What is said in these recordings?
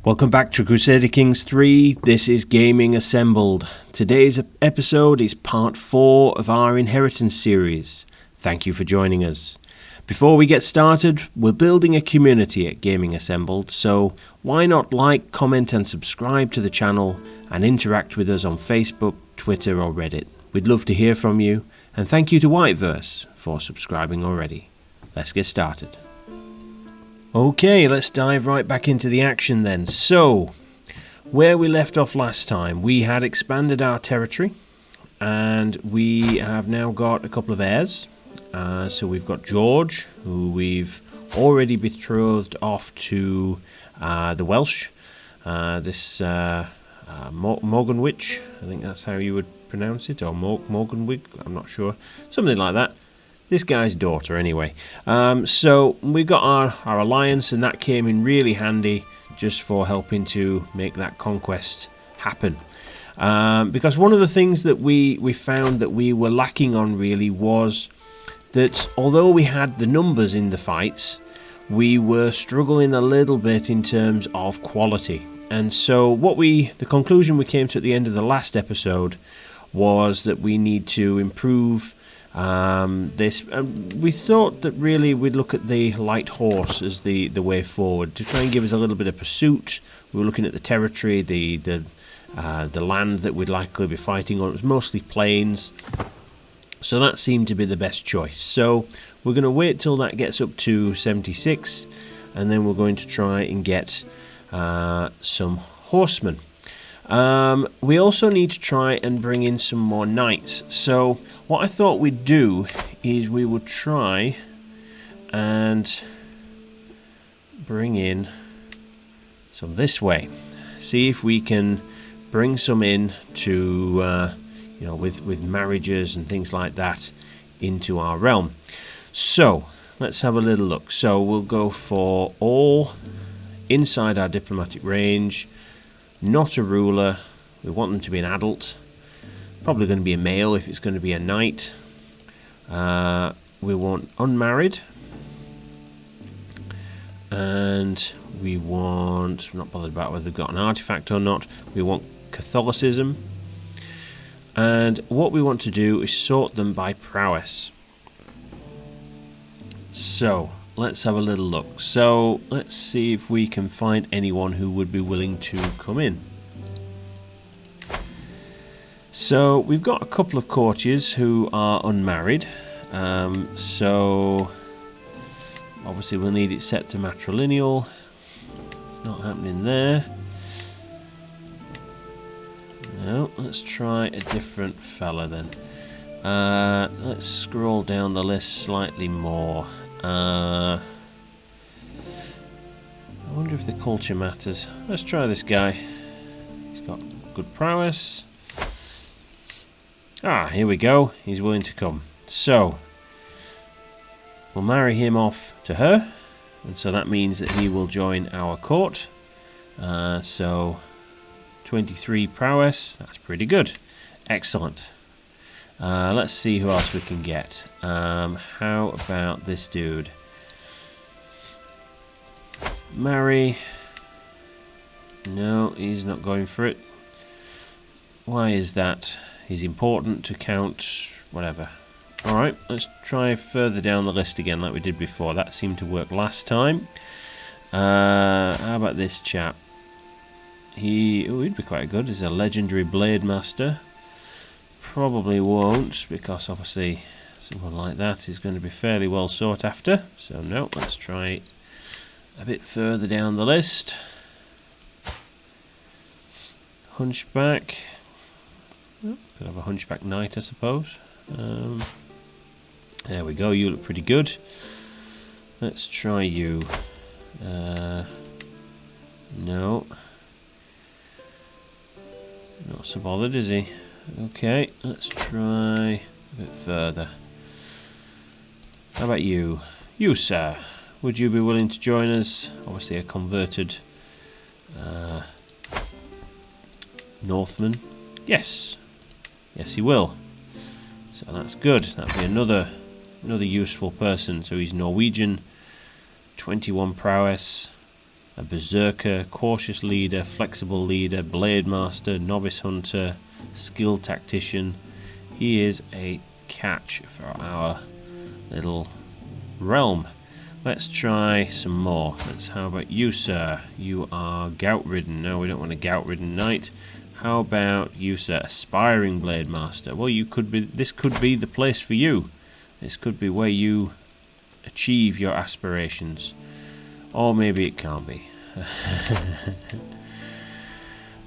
Welcome back to Crusader Kings 3, this is Gaming Assembled. Today's episode is part 4 of our Inheritance series. Thank you for joining us. Before we get started, we're building a community at Gaming Assembled, so why not like, comment and subscribe to the channel and interact with us on Facebook, Twitter or Reddit. We'd love to hear from you, and thank you to Whiteverse for subscribing already. Let's get started. Okay, let's dive right back into the action then. So, where we left off last time, we had expanded our territory and we have now got a couple of heirs. So we've got George, who we've already betrothed off to the Welsh. Morganwich, I think that's how you would pronounce it, or Morganwig, I'm not sure. Something like that. This guy's daughter anyway. So we got our alliance, and that came in really handy just for helping to make that conquest happen. Because one of the things that we found that we were lacking on really was that although we had the numbers in the fights, we were struggling a little bit in terms of quality. And so the conclusion we came to at the end of the last episode was that we need to improve this. We thought that really we'd look at the light horse as the way forward to try and give us a little bit of pursuit. We were looking at the territory, the land that we'd likely be fighting on. It was mostly plains, so that seemed to be the best choice. So we're going to wait till that gets up to 76, and then we're going to try and get some horsemen. We also need to try and bring in some more knights. So what I thought we'd do is we would try and bring in some this way. See if we can bring some in to, with marriages and things like that into our realm. So let's have a little look. So we'll go for all inside our diplomatic range. Not a ruler. We want them to be an adult. Probably going to be a male if it's going to be a knight. We want unmarried. And we want... I'm not bothered about whether they've got an artifact or not. We want Catholicism. And what we want to do is sort them by prowess. So let's have a little look. So let's see if we can find anyone who would be willing to come in. So we've got a couple of courtiers who are unmarried. So obviously we'll need it set to matrilineal. It's not happening there. No, let's try a different fella then. Let's scroll down the list slightly more. I wonder if the culture matters. Let's try this guy. He's got good prowess. Here we go. He's willing to come. So we'll marry him off to her, and so that means that he will join our court. So 23 prowess. That's pretty good. Excellent. Let's see who else we can get. How about this dude? Marry. No, he's not going for it. Why is that? He's important to count, whatever. Alright, let's try further down the list again like we did before. That seemed to work last time. How about this chap? He'd be quite good. He's a legendary blade master. Probably won't, because obviously someone like that is going to be fairly well sought after. So no, let's try a bit further down the list. Hunchback. Oh, could have a hunchback knight, I suppose. There we go, you look pretty good. Let's try you. No. Not so bothered, is he? Okay, let's try a bit further. How about you? You, sir. Would you be willing to join us? Obviously a converted Northman. Yes. Yes, he will. So that's good. That'll be another useful person. So he's Norwegian, 21 prowess. a berserker, cautious leader, flexible leader, blade master, novice hunter, skilled tactician. He is a catch for our little realm. Let's try some more. How about you, sir? You are gout-ridden. No, we don't want a gout-ridden knight. How about you, sir? Aspiring blade master. Well, you could be. This could be the place for you. This could be where you achieve your aspirations, or maybe it can't be.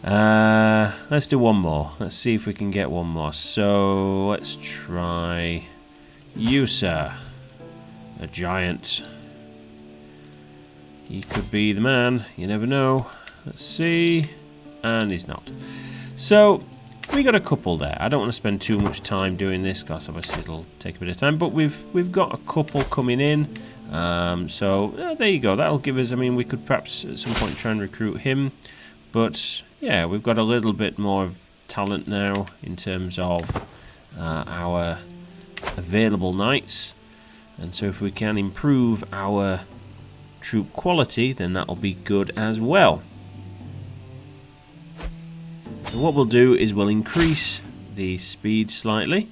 Let's do one more. Let's see if we can get one more. So let's try you, sir. A giant. He could be the man. You never know. Let's see. And he's not. So we got a couple there. I don't want to spend too much time doing this because obviously it'll take a bit of time. But we've got a couple coming in. So there you go. That'll give us. I mean, we could perhaps at some point try and recruit him. But yeah, we've got a little bit more talent now in terms of our available knights. And so if we can improve our troop quality, then that'll be good as well. So what we'll do is we'll increase the speed slightly.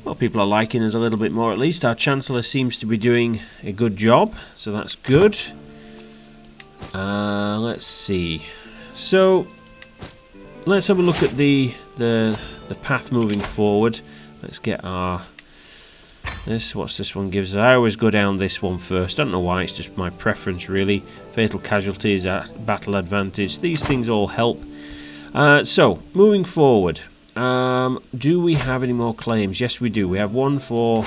Well, people are liking us a little bit more at least. Our Chancellor seems to be doing a good job, so that's good. Let's see. So let's have a look at the path moving forward. Let's get our what's this one gives us? I always go down this one first. I don't know why, it's just my preference really. Fatal casualties, battle advantage, these things all help. So moving forward, do we have any more claims? Yes, we do. We have one for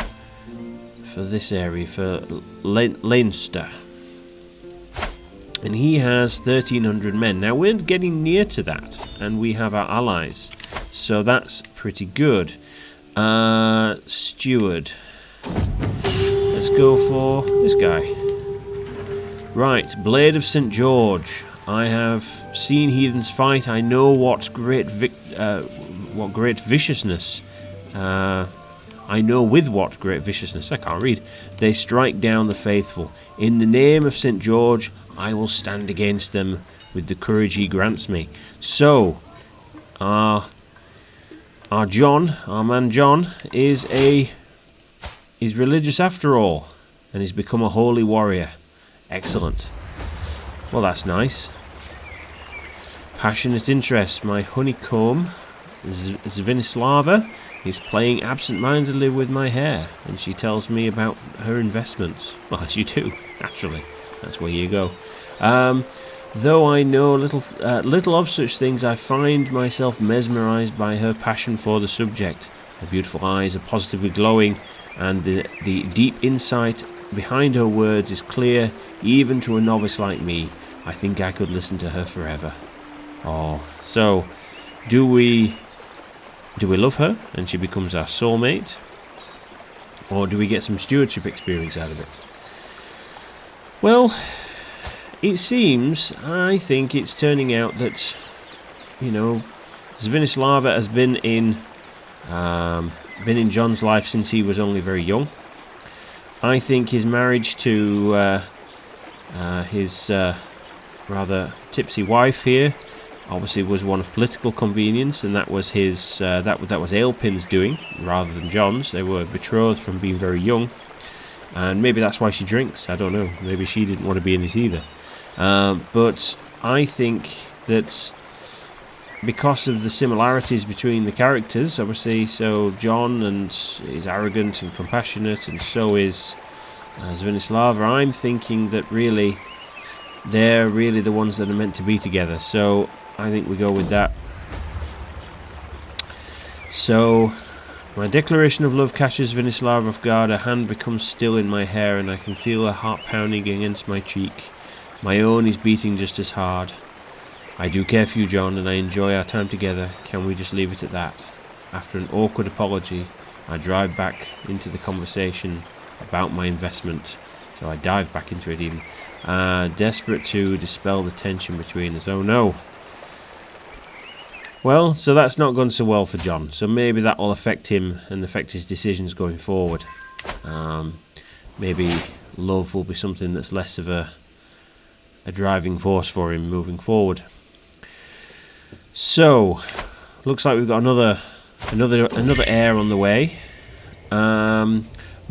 this area, for Leinster, and he has 1,300 men. Now we're getting near to that, and we have our allies, so that's pretty good. Steward. Let's go for this guy. Right, Blade of St. George. I have seen heathens fight. I know what great viciousness. I know with what great viciousness. I can't read. They strike down the faithful. In the name of St. George, I will stand against them with the courage he grants me. So, our man John, is religious after all, and he's become a holy warrior. Excellent. Well, that's nice. Passionate interest. My honeycomb, Zvinislava, is playing absent-mindedly with my hair, and she tells me about her investments. Well, as you do, naturally. That's where you go. Though I know little of such things, I find myself mesmerized by her passion for the subject. Her beautiful eyes are positively glowing, and the deep insight behind her words is clear even to a novice like me. I think I could listen to her forever. Oh, so do we love her and she becomes our soulmate, or do we get some stewardship experience out of it? Well, it seems, I think it's turning out that, you know, Zvinislava has been in John's life since he was only very young. I think his marriage to his rather tipsy wife here obviously was one of political convenience, and that was his that was Ailpin's doing rather than John's. They were betrothed from being very young, and maybe that's why she drinks. I don't know. Maybe she didn't want to be in it either. But I think that because of the similarities between the characters, obviously, so John is arrogant and compassionate, and so is Zvinislava. I'm thinking that really they're really the ones that are meant to be together. So I think we go with that. So my declaration of love catches Zvinislava off guard. Her hand becomes still in my hair, and I can feel her heart pounding against my cheek. My own is beating just as hard. I do care for you, John, and I enjoy our time together. Can we just leave it at that? After an awkward apology, I drive back into the conversation about my investment. So I dive back into it even. Desperate to dispel the tension between us. Oh no. Well, so that's not gone so well for John. So maybe that will affect him and affect his decisions going forward. maybe love will be something that's less of a driving force for him moving forward. So, looks like we've got another heir on the way.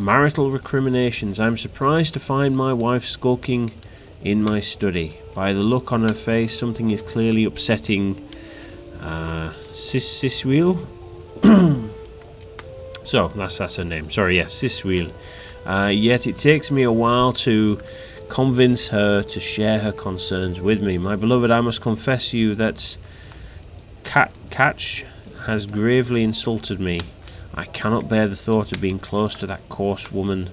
Marital recriminations. I'm surprised to find my wife skulking in my study. By the look on her face, something is clearly upsetting Siswil. So, that's her name. Sorry, yes, Siswil. Yet it takes me a while to convince her to share her concerns with me. My beloved, I must confess you that Catch has gravely insulted me. I cannot bear the thought of being close to that coarse woman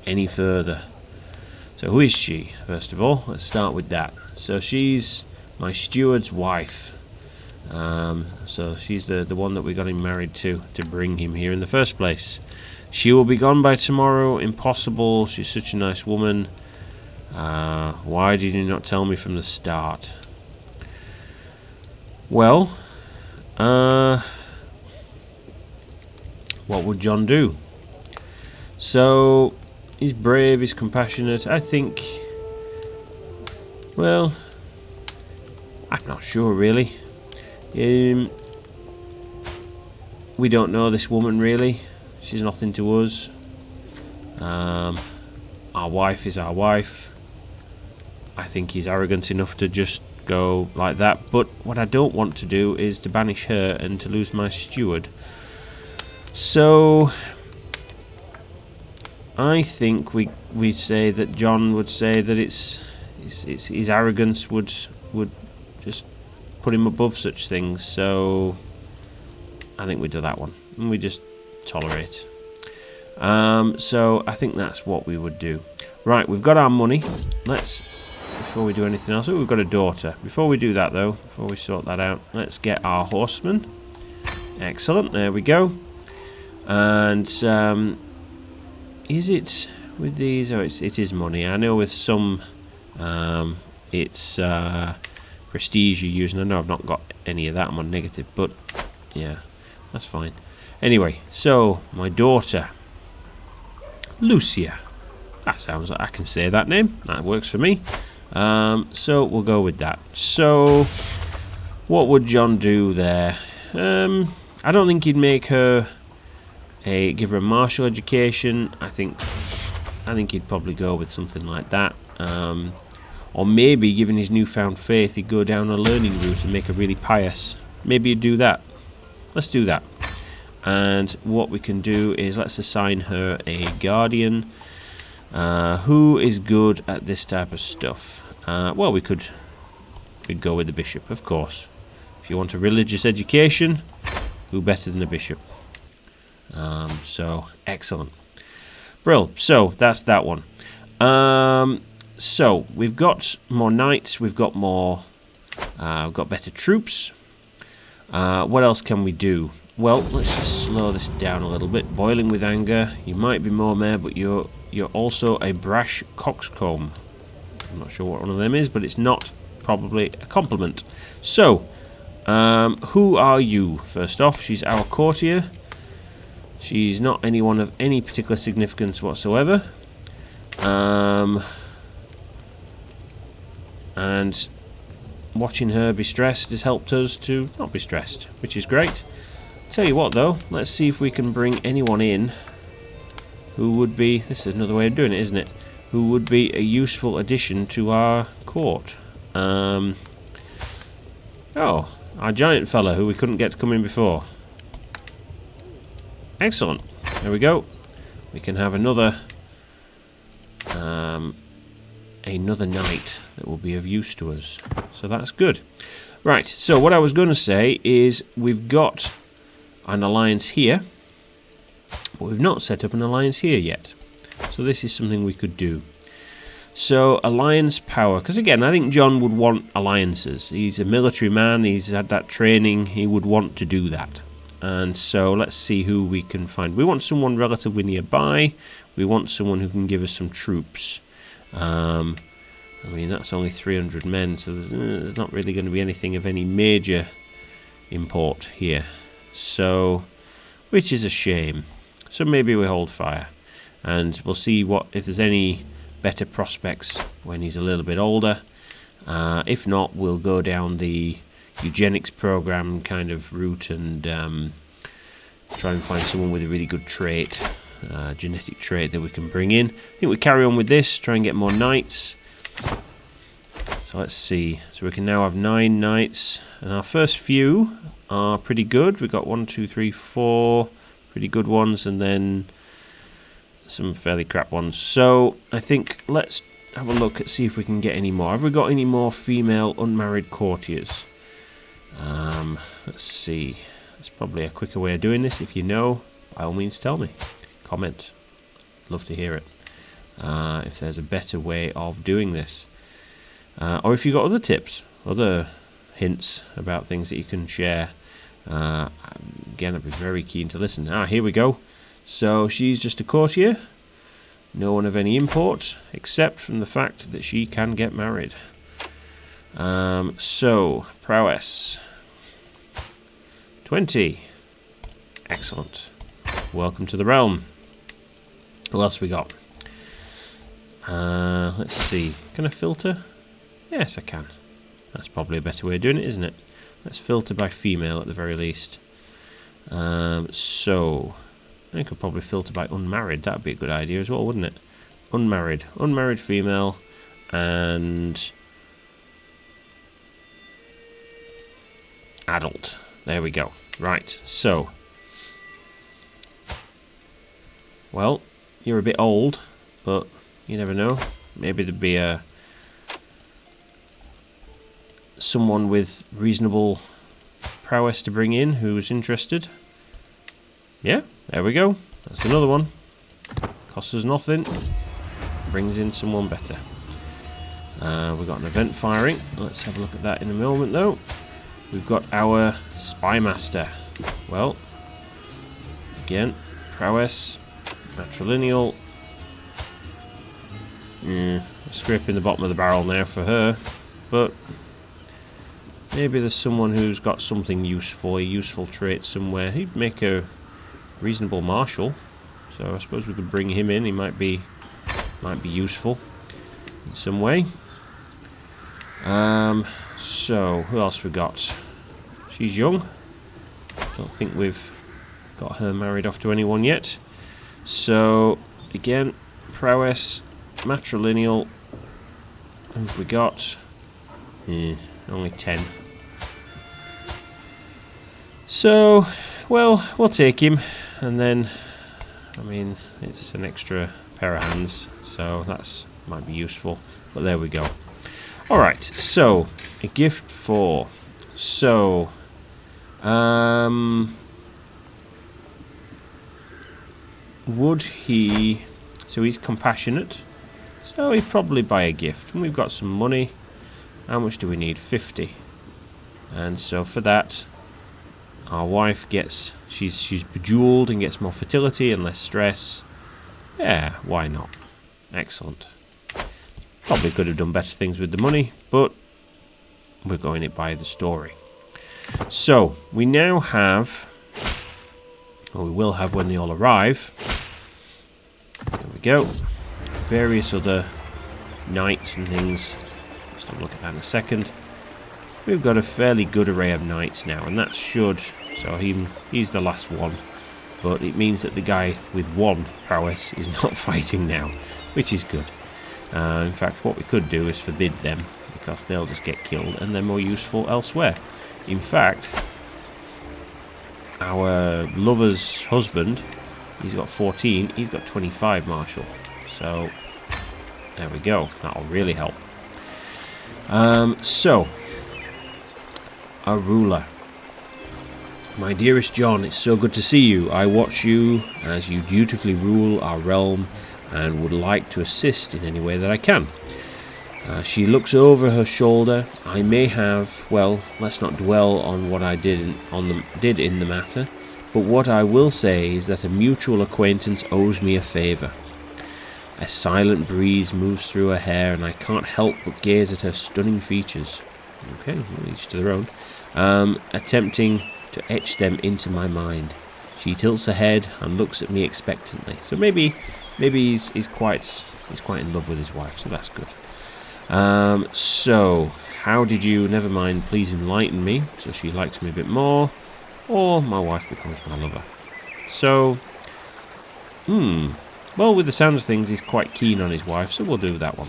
any further. So who is she, first of all? Let's start with that. So she's my steward's wife. So she's the one that we got him married to bring him here in the first place. She will be gone by tomorrow. Impossible. She's such a nice woman. Why did you not tell me from the start? Well, what would John do? So, he's brave, he's compassionate. I think, well, I'm not sure really. We don't know this woman really. She's nothing to us. Our wife is our wife. I think he's arrogant enough to just go like that. But what I don't want to do is to banish her and to lose my steward. So I think we say that John would say that it's his arrogance would just put him above such things. So I think we do that one, and we just tolerate. So I think that's what we would do. Right, we've got our money. Let's, before we do anything else, we've got a daughter. Before we do that though, before we sort that out, let's get our horseman. Excellent, there we go. And is it with these? Oh, it is money. I know with some it's prestige you use, and I know I've not got any of that. I'm on negative, but yeah, that's fine. Anyway, so my daughter Lucia. That sounds like I can say that name. That works for me. So we'll go with that. So what would John do there? I don't think he'd make her give her a martial education. I think he'd probably go with something like that. Or maybe, given his newfound faith, he'd go down a learning route and make her really pious. Maybe he'd do that. Let's do that. And what we can do is let's assign her a guardian who is good at this type of stuff. Well, we'd go with the bishop, of course. If you want a religious education, who better than a bishop? So excellent, brill. So that's that one. So we've got more knights, we've got more, we've got better troops. What else can we do? Well, let's just slow this down a little bit. Boiling with anger. You might be more mayor, but you're also a brash coxcomb. I'm not sure what one of them is, but it's not probably a compliment. So, who are you? First off, she's our courtier. She's not anyone of any particular significance whatsoever. And watching her be stressed has helped us to not be stressed, which is great. Tell you what though, let's see if we can bring anyone in who would be, this is another way of doing it, isn't it? Who would be a useful addition to our court. Oh, our giant fella who we couldn't get to come in before. Excellent. There we go. We can have another knight that will be of use to us. So that's good. Right, so what I was going to say is we've got an alliance here, but we've not set up an alliance here yet. So this is something we could do. So alliance power, because again I think John would want alliances. He's a military man, he's had that training, he would want to do that. And so let's see who we can find. We want someone relatively nearby. We want someone who can give us some troops. I mean, that's only 300 men, so there's not really going to be anything of any major import here. So, which is a shame. So maybe we hold fire. and we'll see if there's any better prospects when he's a little bit older. If not, we'll go down the eugenics program kind of route and try and find someone with a really good trait, genetic trait that we can bring in. I think we carry on with this, try and get more knights. So let's see. So we can now have 9 knights, and our first few are pretty good. We've got 1, 2, 3, 4 pretty good ones, and then some fairly crap ones. So I think let's have a look at see if we can get any more. Have we got any more female unmarried courtiers? Let's see. There's probably a quicker way of doing this. If you know, by all means tell me. Comment. Love to hear it. If there's a better way of doing this. Or if you've got other tips, other hints about things that you can share. Again, I'd be very keen to listen. Here we go. So she's just a courtier. No one of any import, except from the fact that she can get married. So, prowess. 20. Excellent. Welcome to the realm. Who else we got? Let's see. Can I filter? Yes, I can. That's probably a better way of doing it, isn't it? Let's filter by female at the very least. So, I could probably filter by unmarried. That would be a good idea as well, wouldn't it? Unmarried. Unmarried female. And adult. There we go. Right, so. Well, you're a bit old, but you never know. Maybe there'd be someone with reasonable prowess to bring in who's interested. Yeah, there we go. That's another one. Costs us nothing. Brings in someone better. We've got an event firing. Let's have a look at that in a moment, though. We've got our spy master. Well, again, prowess, matrilineal. Scraping the bottom of the barrel now for her, but maybe there's someone who's got something useful, a useful trait somewhere. He'd make a reasonable marshal, so I suppose we could bring him in. He might be useful in some way. So who else we got? She's young. Don't think we've got her married off to anyone yet. So again, prowess, matrilineal. Who have we got? Only 10. So, well, we'll take him, and then, I mean, it's an extra pair of hands, so that's might be useful. But there we go. All right, so a gift for. So, would he? So he's compassionate. So he'd probably buy a gift, and we've got some money. How much do we need? 50. And so for that, our wife gets, she's bejeweled and gets more fertility and less stress. Yeah, why not? Excellent. Probably could have done better things with the money, but we're going it by the story. So we now have, or we will have when they all arrive. There we go. Various other knights and things. Let's have a look at that in a second. We've got a fairly good array of knights now, and that should, so he's the last one, but it means that the guy with 1 prowess is not fighting now, which is good. In fact, what we could do is forbid them, because they'll just get killed and they're more useful elsewhere. In fact, our lover's husband, he's got 14, he's got 25 martial, so there we go, that'll really help. So, a ruler. My dearest John, it's so good to see you. I watch you as you dutifully rule our realm and would like to assist in any way that I can. She looks over her shoulder. I may have, well, let's not dwell on what I did in the matter, but what I will say is that a mutual acquaintance owes me a favour. A silent breeze moves through her hair, and I can't help but gaze at her stunning features. Okay, each to their own. Attempting to etch them into my mind. She tilts her head and looks at me expectantly. So maybe maybe he's quite in love with his wife, so that's good. So how did you? Never mind. Please enlighten me. So she likes me a bit more, or my wife becomes my lover. So, well, with the sound of things, he's quite keen on his wife, so we'll do that one.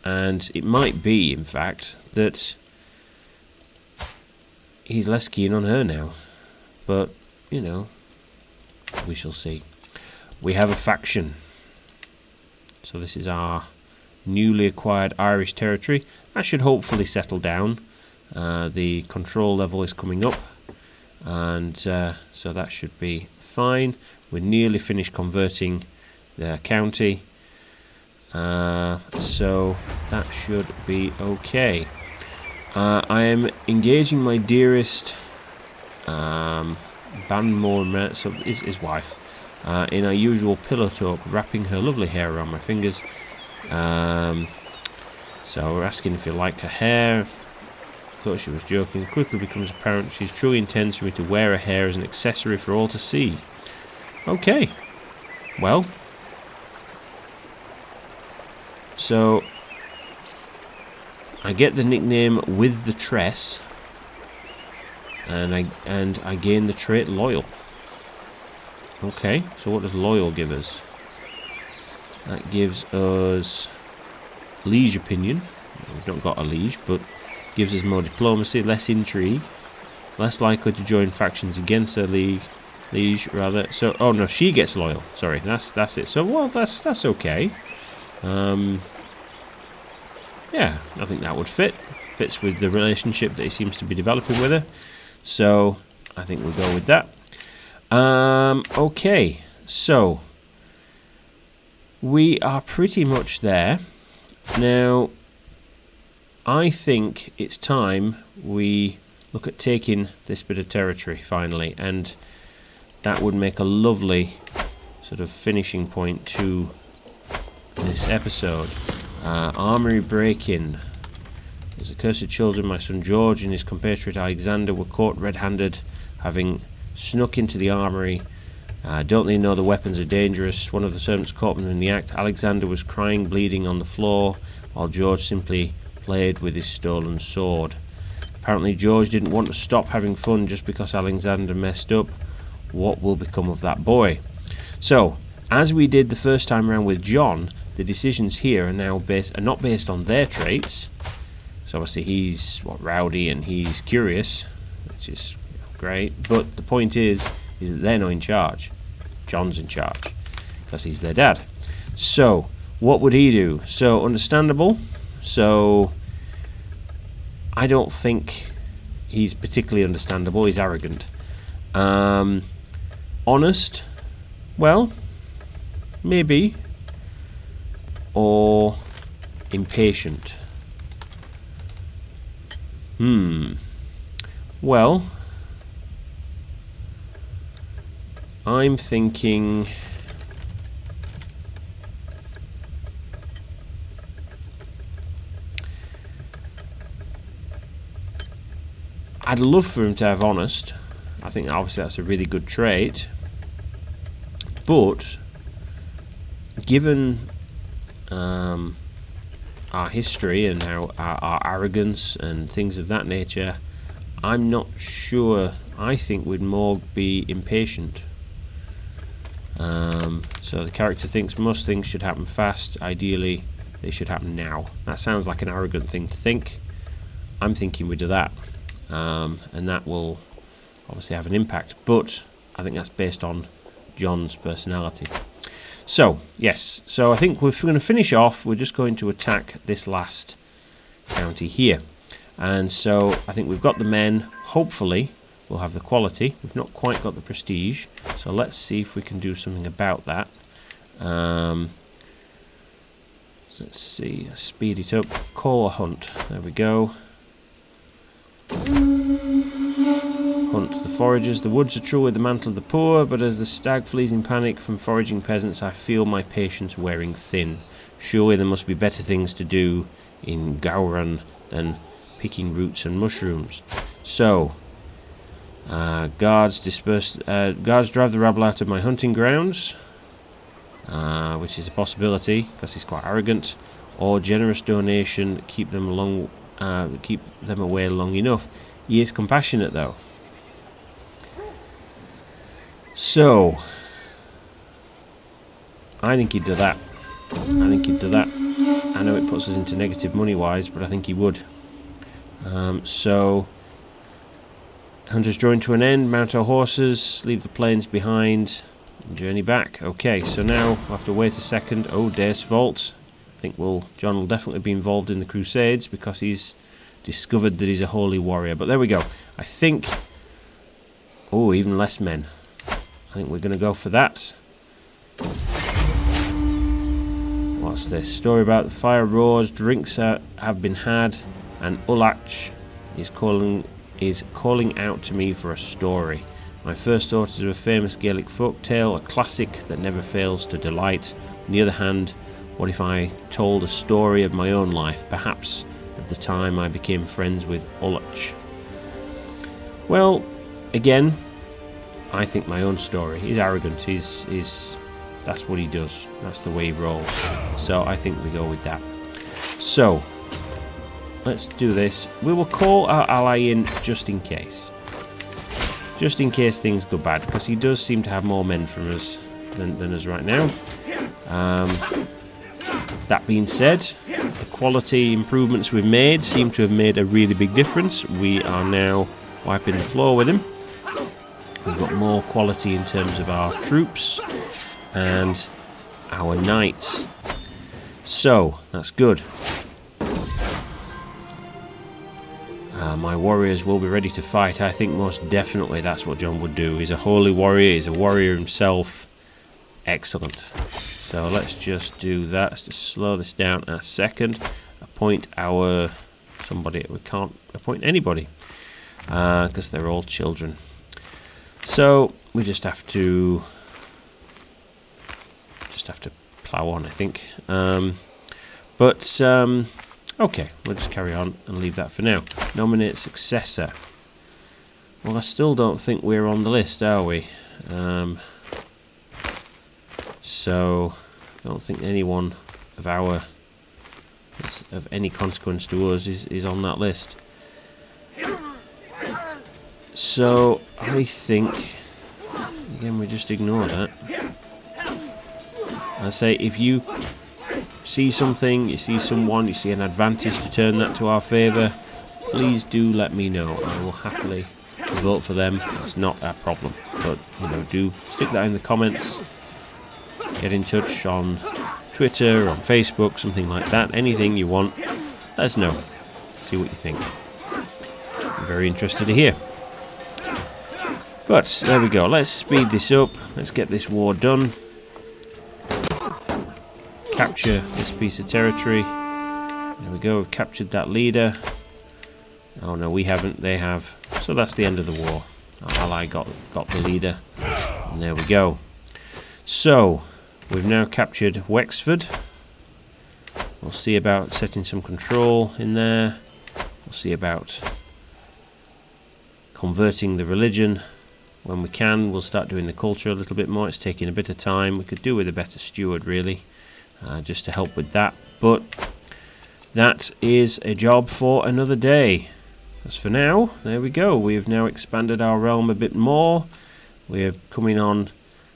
And it might be, in fact, that he's less keen on her now. But, you know, we shall see. We have a faction. So this is our newly acquired Irish territory. That should hopefully settle down. The control level is coming up. And so that should be fine. We're nearly finished converting the county. So that should be okay. I am engaging my dearest Banmore, so his wife, in our usual pillow talk, wrapping her lovely hair around my fingers. So we're asking if you like her hair. Thought she was joking. Quickly becomes apparent she's truly intends for me to wear her hair as an accessory for all to see. Okay. Well. So I get the nickname With the Tress, and I gain the trait Loyal. Okay, so what does Loyal give us? That gives us Liege Opinion. We've not got a liege, but gives us more diplomacy, less intrigue, less likely to join factions against her liege rather. So, oh no, she gets Loyal. Sorry, that's it. So, well, that's okay. Yeah, I think that would fit. Fits with the relationship that he seems to be developing with her. So, I think we'll go with that. Okay, so we are pretty much there. Now, I think it's time we look at taking this bit of territory finally, and that would make a lovely sort of finishing point to this episode. Armory break-in. As accursed children, my son George and his compatriot Alexander were caught red-handed, having snuck into the armory. Don't they know the weapons are dangerous? One of the servants caught them in the act. Alexander was crying, bleeding on the floor, while George simply played with his stolen sword. Apparently George didn't want to stop having fun just because Alexander messed up. What will become of that boy? So, as we did the first time around with John, the decisions here are now not based on their traits. So obviously he's rowdy and he's curious, which is great. But the point is that they're not in charge. John's in charge because he's their dad. So what would he do? So understandable. So I don't think he's particularly understandable. He's arrogant. Honest? Well, maybe. Or impatient. Well, I'm thinking I'd love for him to have honest. I think obviously that's a really good trait, but given our history and our arrogance and things of that nature, I'm not sure. I think we'd more be impatient. So the character thinks most things should happen fast. Ideally, they should happen now. That sounds like an arrogant thing to think. I'm thinking we do that, and that will obviously have an impact. But I think that's based on John's personality. So, yes, so I think we're going to finish off. We're just going to attack this last county here. And so I think we've got the men. Hopefully, we'll have the quality. We've not quite got the prestige. So let's see if we can do something about that. Let's see, speed it up. Call a hunt. There we go. Hunt the foragers. The woods are truly the mantle of the poor, but as the stag flees in panic from foraging peasants, I feel my patience wearing thin. Surely there must be better things to do in Gowran than picking roots and mushrooms. So, Guards disperse. Guards drive the rabble out of my hunting grounds, which is a possibility because he's quite arrogant. Or generous donation, keep them away long enough. He is compassionate though. So I think he'd do that. I know it puts us into negative money wise, but I think he would. So hunters drawing to an end, mount our horses, leave the plains behind, and journey back. Okay, so now we'll have to wait a second. Oh, Deus Vault. I think John will definitely be involved in the Crusades because he's discovered that he's a holy warrior. But there we go. I think... Oh, even less men. I think we're going to go for that. What's this? Story about the fire roars, drinks have been had, and Ulach is calling out to me for a story. My first thought is of a famous Gaelic folk tale, a classic that never fails to delight. On the other hand, what if I told a story of my own life, perhaps at the time I became friends with Ulach? Well, again, I think my own story. He's arrogant. That's what he does. That's the way he rolls. So I think we go with that. So let's do this. We will call our ally in just in case. Just in case things go bad, because he does seem to have more men from us than us right now. That being said, the quality improvements we've made seem to have made a really big difference. We are now wiping the floor with him. We've got more quality in terms of our troops and our knights. So, that's good. My warriors will be ready to fight. I think most definitely that's what John would do. He's a holy warrior. He's a warrior himself. Excellent. So let's just do that. Let's just slow this down a second. Appoint somebody. We can't appoint anybody because they're all children. So we just have to plow on, I think. Okay, we'll just carry on and leave that for now. Nominate successor. Well, I still don't think we're on the list, are we? So I don't think anyone of any consequence to us is on that list. So I think again we just ignore that. I say if you see something, you see someone, you see an advantage to turn that to our favour, please do let me know. I will happily vote for them. That's not a problem. But do stick that in the comments. Get in touch on Twitter, on Facebook, something like that. Anything you want, let us know. See what you think. I'm very interested to hear. But there we go. Let's speed this up. Let's get this war done. Capture this piece of territory. There we go. We've captured that leader. Oh no, we haven't. They have. So that's the end of the war. Our ally got the leader. And there we go. So we've now captured Wexford. We'll see about setting some control in there. We'll see about converting the religion. When we can, we'll start doing the culture a little bit more. It's taking a bit of time. We could do with a better steward, really, just to help with that. But that is a job for another day. As for now, there we go. We have now expanded our realm a bit more. We are coming on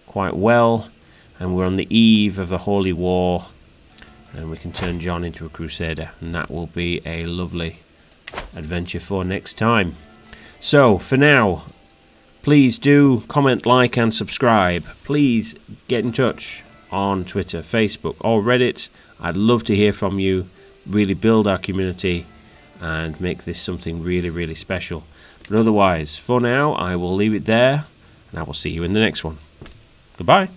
quite well, and we're on the eve of a holy war, and we can turn John into a crusader, and that will be a lovely adventure for next time. So for now, please do comment, like and subscribe. Please get in touch on Twitter, Facebook or Reddit. I'd love to hear from you. Really build our community and make this something really, really special. But otherwise, for now, I will leave it there, and I will see you in the next one. Goodbye.